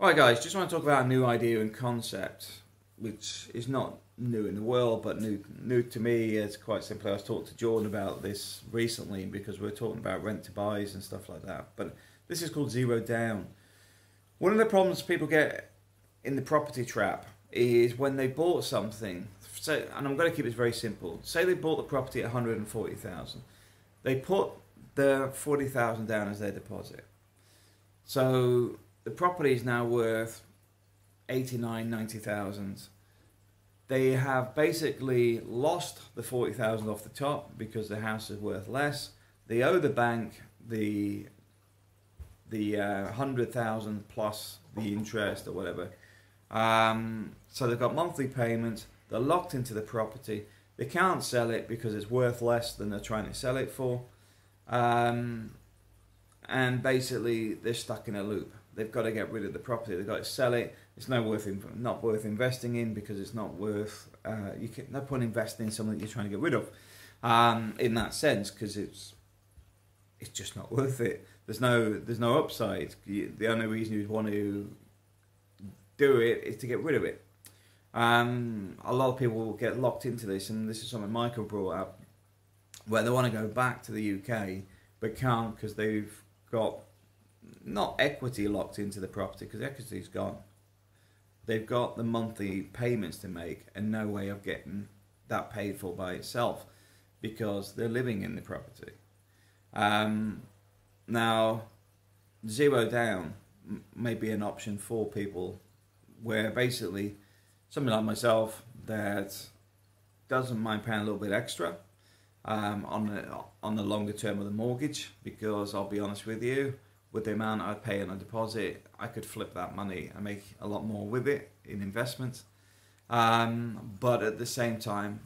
Alright guys, just want to talk about a new idea and concept, which is not new in the world, but new to me. It's quite simply, I was talking to Jordan about this recently because we're talking about rent to buys and stuff like that. But this is called zero down. One of the problems people get in the property trap is when they bought something, so, and I'm going to keep this very simple. Say they bought the property at 140,000. They put the 40,000 down as their deposit. So the property is now worth 89, 90,000. They have basically lost the 40,000 off the top because the house is worth less. They owe the bank the 100,000 plus the interest or whatever. So they've got monthly payments. They're locked into the property. They can't sell it because it's worth less than they're trying to sell it for. And basically they're stuck in a loop. They've got to get rid of the property. They've got to sell it. It's not worth investing in because it's not worth. No point investing in something you're trying to get rid of. In that sense, because it's just not worth it. There's no upside. The only reason you'd want to do it is to get rid of it. A lot of people will get locked into this, and this is something Michael brought up, where they want to go back to the UK but can't because they've got not equity locked into the property, because equity's gone. They've got the monthly payments to make and no way of getting that paid for by itself because they're living in the property. Now, zero down may be an option for people where basically somebody like myself that doesn't mind paying a little bit extra on the longer term of the mortgage, because I'll be honest with you, with the amount I pay on a deposit, I could flip that money and make a lot more with it in investments. But at the same time,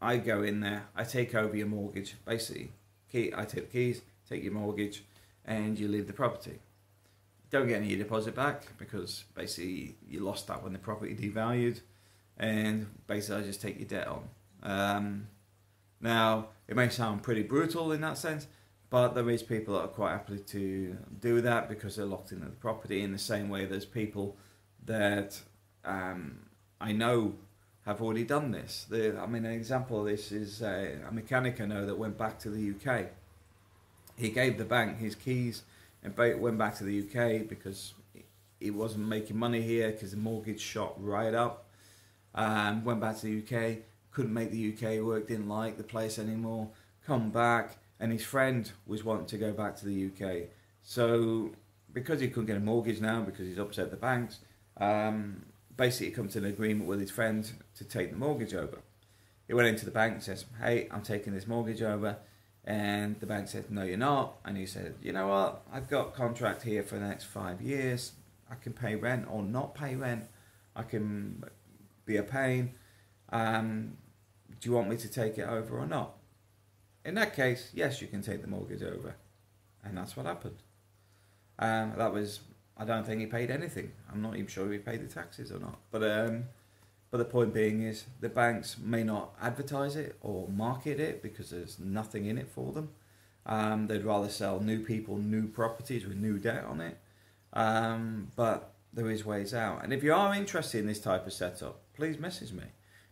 I go in there, I take over your mortgage, basically. I take the keys, take your mortgage, and you leave the property. Don't get any of your deposit back because basically you lost that when the property devalued, and basically I just take your debt on. Now, it may sound pretty brutal in that sense, but there is people that are quite happy to do that because they're locked into the property. In the same way, there's people that I know have already done this. I mean, an example of this is a mechanic I know that went back to the UK. He gave the bank his keys and went back to the UK because he wasn't making money here because the mortgage shot right up. Went back to the UK, couldn't make the UK work, didn't like the place anymore, come back, and his friend was wanting to go back to the UK. So because he couldn't get a mortgage now because he's upset the banks, basically he come to an agreement with his friend to take the mortgage over. He went into the bank and says, hey, I'm taking this mortgage over. And the bank said, no, you're not. And he said, you know what, I've got a contract here for the next 5 years. I can pay rent or not pay rent. I can be a pain. Do you want me to take it over or not? In that case, yes, you can take the mortgage over. And that's what happened. That was, I don't think he paid anything. I'm not even sure if he paid the taxes or not. But the point being is the banks may not advertise it or market it because there's nothing in it for them. They'd rather sell new people, new properties with new debt on it. But there is ways out. And if you are interested in this type of setup, please message me.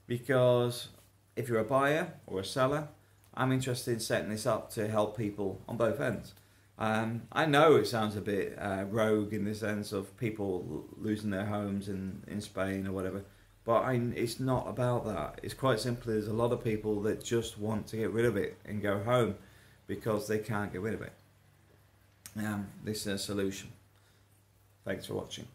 Because if you're a buyer or a seller, I'm interested in setting this up to help people on both ends. I know it sounds a bit rogue in the sense of people losing their homes in Spain or whatever, but it's not about that. It's quite simply there's a lot of people that just want to get rid of it and go home because they can't get rid of it. This is a solution. Thanks for watching.